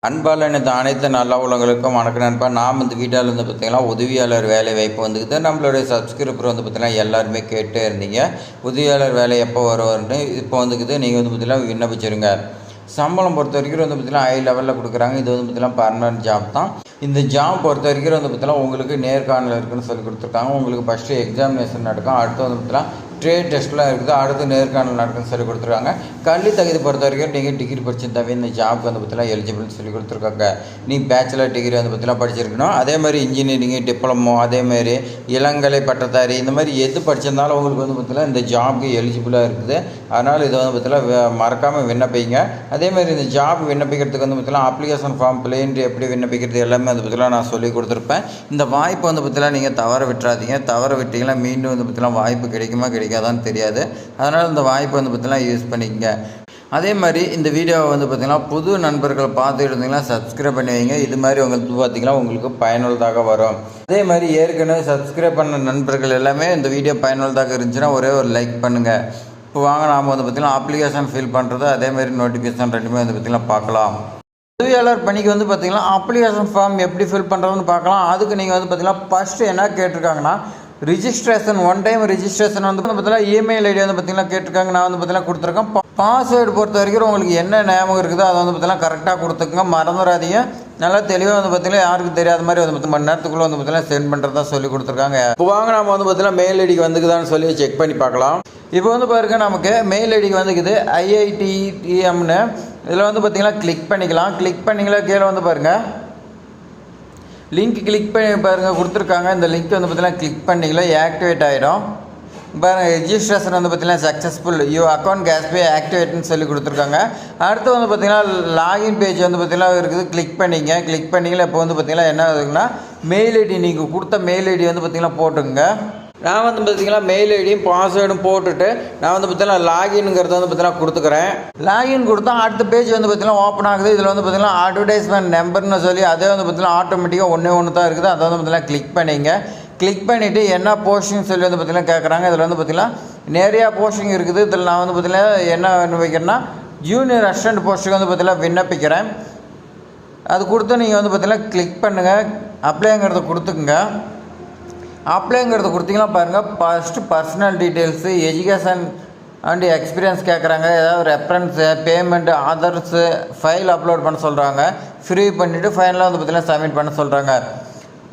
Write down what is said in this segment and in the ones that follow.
அன்பால் எனது அனைத்து நல்ல உள்ளவங்களுக்கும் வணக்கம் நண்பா. நாம் இந்த வீடியோவில் வந்து பார்த்திங்கன்னா உதவியாளர் வேலை வாய்ப்பு வந்துக்குது. நம்மளுடைய சப்ஸ்கிரைபர் வந்து பார்த்திங்கன்னா எல்லாருமே கேட்டே இருந்தீங்க, உதவியாளர் வேலை எப்போ வருவார்னு. இப்போ வந்துக்குது. நீங்கள் வந்து பார்த்திங்கன்னா விண்ணப்பிச்சிருங்க. சம்பளம் பொறுத்த வரைக்கும் வந்து பார்த்திங்கன்னா ஹை லெவலில் கொடுக்குறாங்க. இது வந்து பார்த்திங்கன்னா பர்மனன்ட் ஜாப் தான். இந்த ஜாப் பொறுத்த வரைக்கும் வந்து பார்த்திங்கன்னா உங்களுக்கு நேர்காணல் இருக்குதுன்னு சொல்லி கொடுத்துருக்காங்க. உங்களுக்கு ஃபஸ்ட்டு எக்ஸாமினேஷன் நடக்கும், அடுத்து வந்து பார்த்திங்கன்னா ட்ரேட் டெஸ்ட்லாம் இருக்குது, அடுத்து நேர்காணல் நடக்குன்னு சொல்லி கொடுத்துருக்காங்க. கல்வி தகுதி பொறுத்த வரைக்கும் நீங்கள் டிகிரி படிச்சிருந்தாவே இந்த ஜாப்க்கு வந்து பார்த்தீங்கன்னா எலிஜிபிள்னு சொல்லி கொடுத்துருக்காங்க. நீ பேச்சுலர் டிகிரி வந்து பார்த்தீங்கன்னா படிச்சிருக்கணும். அதே மாதிரி இன்ஜினியரிங்கு, டிப்ளமோ, அதேமாதிரி இளங்கலை பட்டதாரி, இந்த மாதிரி எது படிச்சிருந்தாலும் உங்களுக்கு வந்து பார்த்தீங்கன்னா இந்த ஜாப்க்கு எலிஜிபிளாக இருக்குது. அதனால் இதை வந்து பார்த்தீங்கன்னா மறக்காமல் விண்ணப்பிங்க. அதேமாதிரி இந்த ஜாப் விண்ணப்பிக்கிறதுக்கு வந்து பார்த்தீங்கன்னா அப்ளிகேஷன் ஃபார்ம் பிளேன்ட்டு எப்படி விண்ணப்பிக்கிறது எல்லாமே வந்து பார்த்தீங்கன்னா நான் சொல்லி கொடுத்துருப்பேன். இந்த வாய்ப்பு வந்து பார்த்தீங்கன்னா நீங்கள் தவற விட்டுறாதீங்க. தவற விட்டிங்கன்னா மீண்டும் வந்து பார்த்தீங்கன்னா வாய்ப்பு கிடைக்குமா கிடைக்காதான்னு தெரியாது. அதனால் இந்த வாய்ப்பை வந்து பார்த்தீங்கன்னா யூஸ் பண்ணிக்கங்க. அதே மாதிரி இந்த வீடியோவை வந்து பார்த்திங்கன்னா புது நண்பர்கள் பார்த்துட்டு இருந்தீங்கன்னா சப்ஸ்கிரைப் பண்ணி வைங்க. இது மாதிரி உங்களுக்கு பார்த்திங்கன்னா உங்களுக்கு பயனுள்ளதாக வரும். அதே மாதிரி ஏற்கனவே சப்ஸ்கிரைப் பண்ண நண்பர்கள் எல்லாமே இந்த வீடியோ பயனுள்ளதாக இருந்துச்சுன்னா ஒரே ஒரு லைக் பண்ணுங்கள். இப்போ வாங்க நாம் வந்து பார்த்திங்கன்னா அப்ளிகேஷன் ஃபில் பண்ணுறது அதேமாதிரி நோட்டிஃபிகேஷன் ரெண்டுமே வந்து பார்த்திங்கன்னா பார்க்கலாம். உதவியாளர் பணிக்கு வந்து பார்த்திங்கன்னா அப்ளிகேஷன் ஃபார்ம் எப்படி ஃபில் பண்ணுறதுன்னு பார்க்கலாம். அதுக்கு நீங்கள் வந்து பார்த்திங்கன்னா ஃபஸ்ட்டு என்ன கேட்டிருக்காங்கன்னா ரிஜிஸ்ட்ரேஷன், ஒன் டைம் ரிஜிஸ்ட்ரேஷன் வந்து பார்த்தீங்கன்னா இமெயில் ஐடி வந்து பார்த்திங்கன்னா கேட்டிருக்காங்க. நான் வந்து பார்த்திங்கன்னா கொடுத்துருக்கேன். பாஸ்வேர்டு பொறுத்த வரைக்கும் உங்களுக்கு என்ன ஞாபகம் இருக்குதோ அதை வந்து பார்த்திங்கன்னா கரெக்டாக கொடுத்துக்குங்க, மறந்துடாதீங்க. நல்லா தெளிவாக வந்து பார்த்திங்கன்னா யாருக்கு தெரியாத மாதிரி வந்து 10 மணி நேரத்துக்குள்ளே வந்து பார்த்திங்கன்னா சென்ட் பண்ணுறதா சொல்லி கொடுத்துருக்காங்க. இப்போ வாங்க நம்ம வந்து பார்த்திங்கன்னா மெயில் ஐடிக்கு வந்துக்குதான்னு சொல்லி செக் பண்ணி பார்க்கலாம். இப்போ வந்து பாருங்க, நமக்கு மெயில் ஐடிக்கு வந்துக்குது IITTMன்னு. இதில் வந்து பார்த்திங்கன்னா கிளிக் பண்ணிக்கலாம். கிளிக் பண்ணிங்களா கீழே வந்து பாருங்கள் லிங்க் கிளிக் பண்ணி பாருங்கள் கொடுத்துருக்காங்க. இந்த லிங்க் வந்து பார்த்திங்கன்னா கிளிக் பண்ணிங்களா ஆக்டிவேட் ஆகிடும். பாருங்கள் ரெஜிஸ்ட்ரேஷன் வந்து பார்த்திங்கன்னா சக்ஸஸ்ஃபுல், யூ அக்கௌண்ட் கேஷ்பே ஆக்டிவேட்னு சொல்லி கொடுத்துருக்காங்க. அடுத்து வந்து பார்த்திங்கன்னா லாகின் பேஜ் வந்து பார்த்திங்கன்னா இருக்குது. கிளிக் பண்ணிங்க. கிளிக் பண்ணிங்களா இப்போ வந்து பார்த்திங்கன்னா என்ன ஆகுதுன்னா மெயில் ஐடி நீங்கள் கொடுத்த மெயில் ஐடி வந்து பார்த்திங்கன்னா போட்டுங்க. நான் வந்து பார்த்திங்கன்னா மெயில் ஐடியும் பாஸ்வேர்டும் போட்டுட்டு நான் வந்து பார்த்திங்கன்னா லாகின்ங்கிறத வந்து பார்த்திங்கன்னா கொடுத்துக்கிறேன். லாகின் கொடுத்தா அடுத்த பேஜ் வந்து பார்த்திங்கன்னா ஓப்பன் ஆகுது. இதில் வந்து பார்த்திங்கன்னா அட்வர்டைஸ்மெண்ட் நம்பர்னு சொல்லி அதே வந்து பார்த்திங்கன்னா ஆட்டோமேட்டிக்காக ஒன்று தான் இருக்குது. அதை வந்து பார்த்திங்கன்னா கிளிக் பண்ணிங்க. கிளிக் பண்ணிவிட்டு என்ன போஸ்டிங் சொல்லி வந்து பார்த்திங்கன்னா கேட்குறாங்க. இதில் வந்து பார்த்திங்கன்னா நிறையா போஸ்டிங் இருக்குது. இதில் நான் வந்து பார்த்திங்கன்னா என்ன விண்ணப்பிக்கிறேன்னா ஜூனியர் அசிஸ்டன்ட் போஸ்ட்டுக்கு வந்து பார்த்திங்கன்னா விண்ணப்பிக்கிறேன். அது கொடுத்து நீங்கள் வந்து பார்த்திங்கன்னா கிளிக் பண்ணுங்கள். அப்ளைங்கிறத கொடுத்துக்குங்க. அப்ளைங்கிறத கொடுத்தீங்கன்னா பாருங்கள் first personal details, education and experience கேட்குறாங்க. ஏதாவது ரெஃபரன்ஸு, பேமெண்ட்டு, ஆதர்ஸு, ஃபைல் அப்லோட் பண்ண சொல்கிறாங்க. ஃப்ரீ பண்ணிவிட்டு ஃபைனலாக வந்து பார்த்திங்கன்னா சப்மிட் பண்ண சொல்கிறாங்க.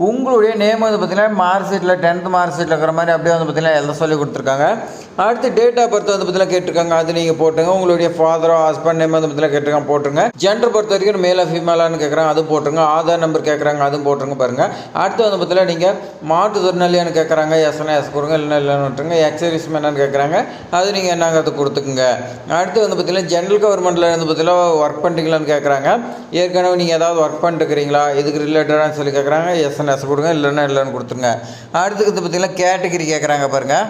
உங்களுடைய நேம் வந்து பார்த்திங்கன்னா மார்க் ஷீட்டில் 10th மார்க் ஷீட்டில் இருக்கிற மாதிரி அப்படியே வந்து பார்த்திங்கன்னா எல்லாம் சொல்லி கொடுத்துருக்காங்க. அடுத்து டேட் ஆஃப் பர்த் வந்து பார்த்திங்கன்னா கேட்டிருக்காங்க. அது நீங்கள் போட்டுங்க. உங்களுடைய ஃபாதரோ ஹஸ்பண்ட் நேம் வந்து பார்த்திங்கன்னா கேட்டிருக்காங்க, போட்டுருங்க. ஜெண்டர் பொறுத்த வரைக்கும் மேலாக ஃபீமேலான்னு கேட்குறாங்க, அது போட்டுருங்க. ஆதார் நம்பர் கேட்குறாங்க, அதுவும் போட்டுருங்க. பாருங்கள் அடுத்து வந்து பார்த்திங்கன்னா நீங்கள் மாற்றுத்திறனாளியான்னு கேட்குறாங்க, எஸ்னா எஸ் கொடுங்க, இல்லைன்னா இல்லைன்னு விட்டுருங்க. எக்ஸர்வீஸ் மேனான்னு கேட்குறாங்க, அது நீங்கள் என்னங்கிறது கொடுத்துக்குங்க. அடுத்து வந்து பார்த்திங்கன்னா ஜென்ரல் கவர்மெண்ட்டில் வந்து பார்த்திங்கன்னா ஒர்க் பண்ணுறீங்களான்னு கேட்குறாங்க. ஏற்கனவே நீங்கள் ஏதாவது ஒர்க் பண்ணிட்டுருக்கிறீங்களா, இதுக்கு ரிலேட்டடானு சொல்லி கேட்குறாங்க, எஸ் கொடுங்க, இல்லைன்னா இல்லைன்னு கொடுத்துருங்க. அடுத்துக்கு பார்த்திங்கன்னா கேட்டகிரி கேட்குறாங்க. பாருங்கள்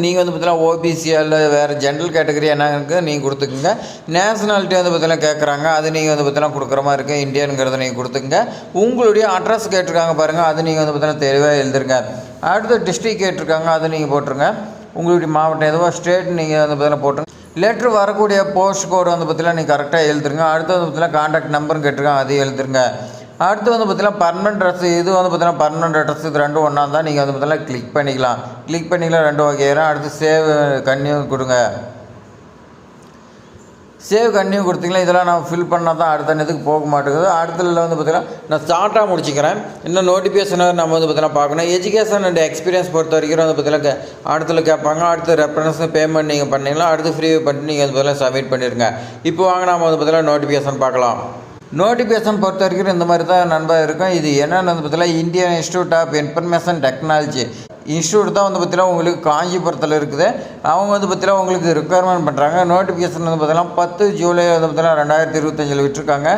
நீங்கள் வந்து பார்த்திங்கன்னா ஓபிசியா இல்லை வேறு ஜென்ரல் கேட்டகரி என்னங்க நீங்கள் கொடுத்துக்குங்க. நேஷனாலிட்டி வந்து பார்த்திங்கன்னா கேட்குறாங்க, அது நீங்கள் வந்து பார்த்திங்கன்னா கொடுக்குற மாதிரி இருக்குது. இந்தியனுங்கிறத நீங்கள் கொடுத்துக்குங்க. உங்களுடைய அட்ரஸ் கேட்டிருக்காங்க பாருங்கள், அது நீங்கள் வந்து பார்த்திங்கன்னா தெளிவாக எழுதுருங்க. அடுத்து டிஸ்ட்ரிக் கேட்டிருக்காங்க, அது நீங்கள் போட்டுருங்க. உங்களுடைய மாவட்டம் எதுவோ ஸ்டேட் நீங்கள் வந்து பார்த்திங்கன்னா போட்டுருங்க. லெட்ரு வரக்கூடிய போஸ்ட் கோடு வந்து பார்த்திங்கன்னா நீங்கள் கரெக்டாக எழுதுருங்க. அடுத்து வந்து பார்த்திங்கன்னா கான்டாக்ட் நம்பரும் கேட்டிருக்காங்க, அதையும் எழுதுருங்க. அடுத்து வந்து பார்த்திங்கன்னா பர்மனெண்ட் அட்ரஸ், இது வந்து பார்த்திங்கன்னா பர்மனெண்ட் அட்ரஸ், இது ரெண்டும் ஒன்றா தான் நீங்கள் வந்து பார்த்திங்கன்னா கிளிக் பண்ணிக்கலாம். கிளிக் பண்ணிக்கலாம், ரெண்டும் வகையிறோம். அடுத்து சேவ் கன்னியூ கொடுங்க. சேவ் கன்னியூ கொடுத்தீங்களா, இதெல்லாம் நான் ஃபில் பண்ணால் தான் அடுத்த இதுக்கு போக மாட்டேங்குது. அடுத்ததில் வந்து பார்த்திங்கன்னா நான் ஸ்டார்ட்டாக முடிச்சிக்கிறேன். இன்னும் நோட்டிஃபிகேஷனாக நம்ம வந்து பார்த்திங்கன்னா பார்க்கணும். எஜுகேஷன் அண்ட் எக்ஸ்பீரியன்ஸ் பொறுத்த வரைக்கும் வந்து பார்த்திங்கன்னா அடுத்ததில் கேட்பாங்க. அடுத்து ரெஃபரன்ஸ் பேமெண்ட் நீங்கள் பண்ணிங்களா, அடுத்து ஃப்ரீ பண்ணிட்டு நீங்கள் வந்து பார்த்திங்கன்னா சப்மிட் பண்ணிடுங்க. இப்போ வாங்க நம்ம வந்து பார்த்திங்கன்னா நோட்டிஃபிகேஷன் பார்க்கலாம். நோட்டிஃபிகேஷன் பொறுத்த வரைக்கும் இந்த மாதிரி தான் நண்பர் இருக்கும். இது என்னென்னு வந்து பார்த்தீங்கன்னா Indian institute of information technology institute தான் வந்து பார்த்திங்கன்னா உங்களுக்கு காஞ்சிபுரத்தில் இருக்குது. அவங்க வந்து பார்த்திங்கன்னா உங்களுக்கு ரிக்குவயர்மெண்ட் பண்ணுறாங்க. நோட்டிஃபிகேஷன் வந்து பார்த்திங்கன்னா 10 ஜூலை வந்து பார்த்திங்கன்னா 2025 விட்டுருக்காங்க.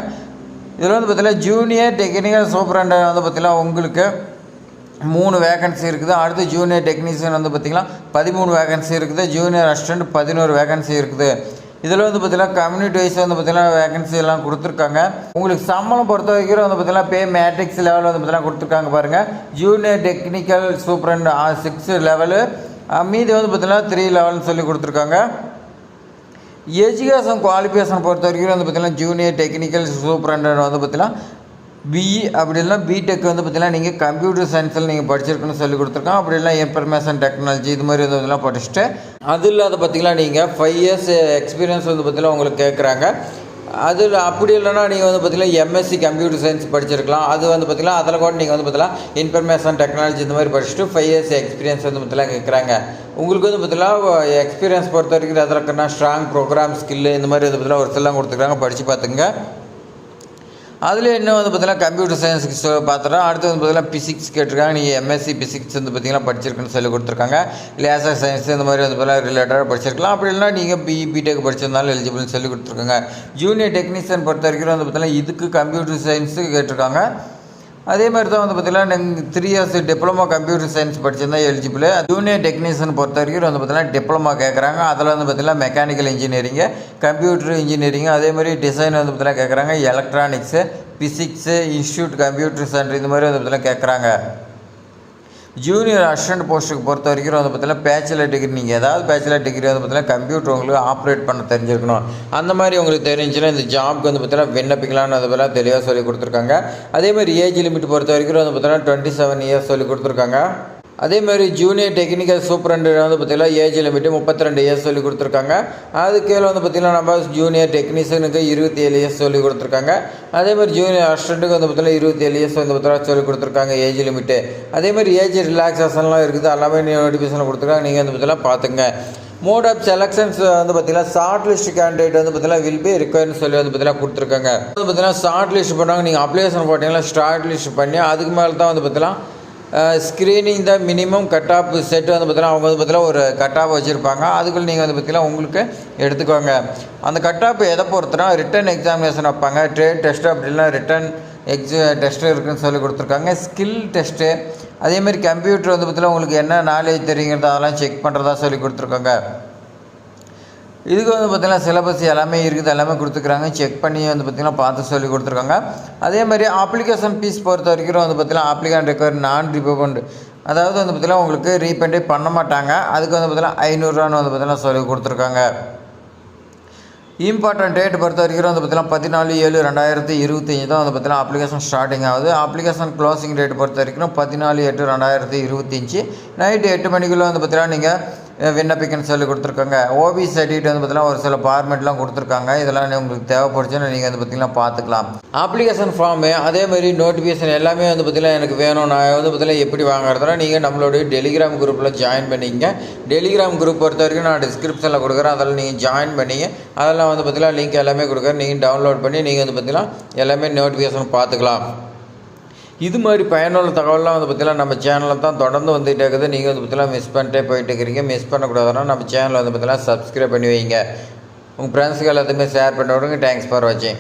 இதில் வந்து பார்த்திங்கன்னா ஜூனியர் டெக்னிக்கல் சூப்பரண்ட் வந்து பார்த்திங்கன்னா உங்களுக்கு 3 வேகன்சி இருக்குது. அடுத்து ஜூனியர் டெக்னீஷியன் வந்து பார்த்திங்கன்னா 13 வேகன்சி இருக்குது. ஜூனியர் அசிஸ்டண்ட் 11 வேகன்சி இருக்குது. இதில் வந்து பார்த்திங்கன்னா கம்யூனிட்டி வைஸ் வந்து பார்த்திங்கன்னா வேகன்சி எல்லாம் கொடுத்துருக்காங்க. உங்களுக்கு சம்பளம் பொறுத்த வரைக்கும் வந்து பார்த்திங்கன்னா பே மேட்ரிக்ஸ் லெவல் வந்து பார்த்திங்கன்னா கொடுத்துருக்காங்க. பாருங்கள் ஜூனியர் டெக்னிக்கல் சூப்பரண்ட் 6 லெவலு, மீதி வந்து பார்த்திங்கன்னா 3 லெவல்னு சொல்லி கொடுத்துருக்காங்க. எஜுகேஷன் குவாலிஃபிகேஷன் பொறுத்த வரைக்கும் வந்து பார்த்திங்கன்னா ஜூனியர் டெக்னிக்கல் சூப்பரண்டர் வந்து பார்த்திங்கன்னா பிஇ அப்படி இல்லைனா பிடெக் வந்து பார்த்திங்கன்னா நீங்கள் கம்ப்யூட்டர் சயின்ஸில் நீங்கள் படிச்சிருக்குன்னு சொல்லி கொடுத்துருக்கோம். அப்படி இல்லை இன்ஃபர்மேஷன் டெக்னாலஜி இது மாதிரி வந்து இதெல்லாம் படிச்சுட்டு அது இல்லாத பார்த்திங்கன்னா நீங்கள் 5 இயர்ஸ் எக்ஸ்பீரியன்ஸ் வந்து பார்த்திங்கன்னா உங்களுக்கு கேட்குறாங்க. அதில் அப்படி இல்லைனா நீங்கள் வந்து பார்த்திங்கன்னா எம்எஸ்சி கம்ப்யூட்டர் சயின்ஸ் படிச்சிருக்கலாம். அது வந்து பார்த்திங்கன்னா அதில் கூட நீங்கள் வந்து பார்த்திங்கன்னா இன்ஃபர்மேஷன் டெக்னாலஜி இந்த மாதிரி படிச்சுட்டு 5 இயர்ஸ் எக்ஸ்பீரியன்ஸ் வந்து பார்த்திங்கன்னா கேட்குறாங்க. உங்களுக்கு வந்து பார்த்திங்கன்னா எக்ஸ்பீரியன்ஸ் பொறுத்த வரைக்கும் அதில் இருக்கிற ஸ்ட்ராங் ப்ரோக்ராம் ஸ்கில்லு இந்த மாதிரி வந்து பார்த்திங்கன்னா ஒரு சிலாம் கொடுத்துருக்காங்க, படித்து பார்த்துங்க. அதில் என்ன வந்து பார்த்திங்கன்னா கம்ப்யூட்டர் சயின்ஸுக்கு பார்த்துட்டோம். அடுத்து வந்து பார்த்திங்கன்னா பிசிக்ஸ் கேட்டிருக்காங்க. நீங்கள் எம்எஸ்சி பிசிக்ஸ் வந்து பார்த்திங்கன்னா படிச்சிருக்குன்னு சொல்லி கொடுத்துருக்காங்க. லேசர் சயின்ஸ் இந்த மாதிரி வந்து பார்த்திங்கன்னா ரிலேட்டடாக படிச்சிருக்கலாம். அப்படி இல்லைனா நீங்கள் பிடெக் படிச்சிருந்தாலும் எலிஜிபிள்னு சொல்லி கொடுத்துருக்காங்க. ஜூனியர் டெக்னீஷியன் பொறுத்த வரைக்கும் வந்து பார்த்திங்கன்னா இதுக்கு கம்ப்யூட்டர் சயின்ஸு கேட்டிருக்காங்க. அதே மாதிரி தான் வந்து பார்த்திங்கன்னா நீங்கள் 3 இயர்ஸ் டிப்ளமோ கம்ப்யூட்டர் சயின்ஸ் படிச்சிருந்தா எலிஜிபிள். ஜூனியர் டெக்னீஷியன் பொறுத்த வரைக்கும் வந்து பார்த்திங்கன்னா டிப்ளமோ கேட்குறாங்க. அதில் வந்து பார்த்திங்கன்னா மெக்கானிக்கல் இன்ஜினியரிங்கு, கம்ப்யூட்டர் இன்ஜினியரிங், அதே மாதிரி டிசைன் வந்து பார்த்திங்கன்னா கேட்குறாங்க. Electronics, physics, institute computer centre இந்த மாதிரி வந்து பார்த்திங்கன்னா கேட்குறாங்க. ஜூனியர் அசிஸ்டன்ட் போஸ்ட்டுக்கு பொறுத்த வரைக்கும் வந்து பார்த்திங்கன்னா பேச்சுலர் டிகிரி, நீங்கள் ஏதாவது பேச்சுலர் டிகிரி வந்து பார்த்திங்கன்னா கம்ப்யூட்டர் உங்களுக்கு ஆப்ரேட் பண்ண தெரிஞ்சிருக்கணும். அந்த மாதிரி உங்களுக்கு தெரிஞ்சுன்னா இந்த ஜாப்க்கு வந்து பார்த்திங்கன்னா விண்ணப்பிக்கலான்னு அது போல தெளிவாக சொல்லி கொடுத்துருக்காங்க. அதே மாதிரி ஏஜ் லிமிட் பொறுத்த வரைக்கும் வந்து பார்த்திங்கன்னா 27 இயர்ஸ் சொல்லி கொடுத்துருக்காங்க. அதே மாதிரி ஜூனியர் டெக்னிக்கல் சூப்பரண்டர் வந்து பார்த்திங்கன்னா ஏஜ் லிமிட்டு 32 இயர்ஸ் சொல்லி கொடுத்துருக்காங்க. அது கீழே வந்து பார்த்திங்கன்னா நம்ம ஜூனியர் டெக்னீஷியனுக்கு 27 இயர்ஸ் சொல்லி கொடுத்துருக்காங்க. அதே மாதிரி ஜூனியர் அசிஸ்டண்ட்டுக்கு வந்து பார்த்திங்கன்னா 27 இயர்ஸ் வந்து பார்த்திங்கன்னா சொல்லி கொடுத்துருக்காங்க ஏஜ் லிமிட்டு. அதே மாதிரி ஏஜ் ரிலாக்ஸேஷன்லாம் இருக்குது, எல்லாமே நோட்டிஃபிகேஷன் கொடுத்துருக்காங்க. நீங்கள் வந்து பார்த்திங்கன்னா பார்த்துங்க. மோட் ஆஃப் செலெக்ஷன்ஸ் வந்து பார்த்திங்கன்னா ஷார்ட் லிஸ்ட் கேண்டிடேட் வந்து பார்த்திங்கன்னா வில் பி ரிக்வயர்னு சொல்லி வந்து பார்த்திங்கன்னா கொடுத்துருக்காங்க. வந்து பார்த்திங்கன்னா ஷார்ட் லிஸ்ட் பண்ணாங்க. நீங்கள் அப்ளிகேஷன் போட்டிங்கன்னா ஷார்ட் லிஸ்ட் பண்ணி அதுக்கு மேலே தான் வந்து பார்த்திங்கன்னா ஸ்க்ரீனிங் த மினிமம் கட் ஆஃப் செட் வந்து பார்த்திங்கன்னா அவங்க வந்து பார்த்திங்கன்னா ஒரு கட் ஆஃப் வச்சுருப்பாங்க. அதுக்குள்ள நீங்கள் வந்து பார்த்திங்கன்னா உங்களுக்கு எடுத்துக்கோங்க. அந்த கட் ஆஃப் எதை பொறுத்தனா ரிட்டன் எக்ஸாமினேஷன் வைப்பாங்க. ட்ரேட் டெஸ்ட்டு அப்படி இல்லைனா ரிட்டன் டெஸ்ட்டு இருக்குதுன்னு சொல்லி கொடுத்துருக்காங்க. ஸ்கில் டெஸ்ட்டு, அதேமாதிரி கம்ப்யூட்டர் வந்து பார்த்திங்கன்னா உங்களுக்கு என்ன நாலேஜ் தெரியுங்கிறது அதெல்லாம் செக் பண்ணுறதா சொல்லி கொடுத்துருக்காங்க. இதுக்கு வந்து பார்த்திங்கன்னா சிலபஸ் எல்லாமே இருக்குது, எல்லாமே கொடுத்துருக்குறாங்க. செக் பண்ணி வந்து பார்த்திங்கன்னா பார்த்து சொல்லி கொடுத்துருக்காங்க. அதே மாதிரி அப்ளிகேஷன் ஃபீஸ் பொறுத்த வரைக்கும் வந்து பார்த்திங்கன்னா அப்ளிகேண்ட் ரெக்வயர் நான் ரீபேமெண்ட், அதாவது வந்து பார்த்திங்கன்னா உங்களுக்கு ரீபேண்டே பண்ண மாட்டாங்க. அதுக்கு வந்து பார்த்திங்கன்னா 500 வந்து பார்த்திங்கன்னா சொல்லி கொடுத்துருக்காங்க. இம்பார்ட்டன்ட் டேட் பொறுத்த வரைக்கும் வந்து பார்த்திங்கன்னா 14/7/2025 தான் வந்து பார்த்திங்கன்னா அப்ளிகேஷன் ஸ்டார்டிங் ஆகுது. அப்ளிகேஷன் க்ளோசிங் டேட் பொறுத்த வரைக்கும் 14/8/2025 நைட்டு 8 மணிக்குள்ளே வந்து பார்த்திங்கன்னா நீங்கள் விண்ணப்பிக்கன்னு சொல்லி கொடுத்துருக்காங்க. ஓபிசி சர்டிஃபிகேட் வந்து பார்த்திங்கன்னா ஒரு சில ஃபார்மேட்லாம் கொடுத்துருக்காங்க. இதெல்லாம் உங்களுக்கு தேவைப்படுச்சுன்னு நீங்கள் வந்து பார்த்திங்கன்னா பார்த்துக்கலாம். அப்ளிகேஷன் ஃபார்மு அதே மாதிரி நோட்டிஃபிகேஷன் எல்லாமே வந்து பார்த்திங்கன்னா எனக்கு வேணும். நான் வந்து பார்த்திங்கன்னா எப்படி வாங்குறதுனா நீங்கள் நம்மளுடைய டெலிகிராம் குரூப்பில் ஜாயின் பண்ணிங்க. டெலிகிராம் குரூப் பொறுத்த வரைக்கும் நான் டிஸ்கிரிப்ஷனில் கொடுக்குறேன், அதில் நீங்கள் ஜாயின் பண்ணிங்க. அதெல்லாம் வந்து பார்த்திங்கன்னா லிங்க் எல்லாமே கொடுக்குறேன். நீங்கள் டவுன்லோட் பண்ணி நீங்கள் வந்து பார்த்திங்கன்னா எல்லாமே நோட்டிஃபிகேஷன் பார்த்துக்கலாம். இது மாதிரி பயனுள்ள தகவலாம் வந்து பார்த்திங்கன்னா நம்ம சேனலில் தான் தொடர்ந்து வந்துகிட்டே இருக்குது. நீங்கள் வந்து பார்த்திங்கன்னா மிஸ் பண்ணிட்டே போயிட்டு இருக்கிறீங்க. மிஸ் பண்ணக்கூடாதுன்னா நம்ம சேனலை வந்து பார்த்திங்கன்னா சப்ஸ்கிரைப் பண்ணி வைங்க. உங்கள் ஃப்ரெண்ட்ஸுக்கு எல்லாத்தையுமே ஷேர் பண்ணி விடுங்க. தேங்க்ஸ் ஃபார் வாட்சிங்.